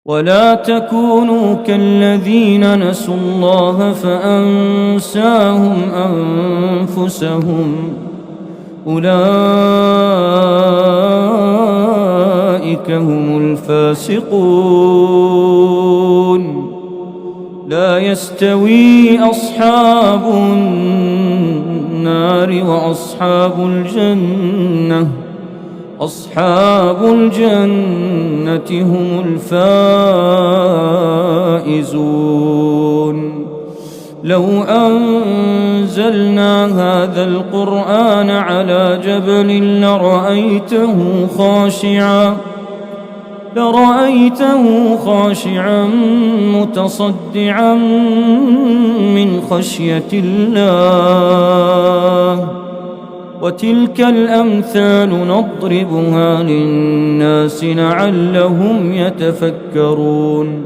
ولا تكونوا كالذين نسوا الله فأنساهم أنفسهم أولئك هم الفاسقون. لا يستوي أصحاب النار وأصحاب الجنة، أصحاب الجنة هم الفائزون. لو أنزلنا هذا القرآن على جبل لرأيته خاشعا متصدعا من خشية الله. وتلك الأمثال نضربها للناس لعلهم يتفكرون.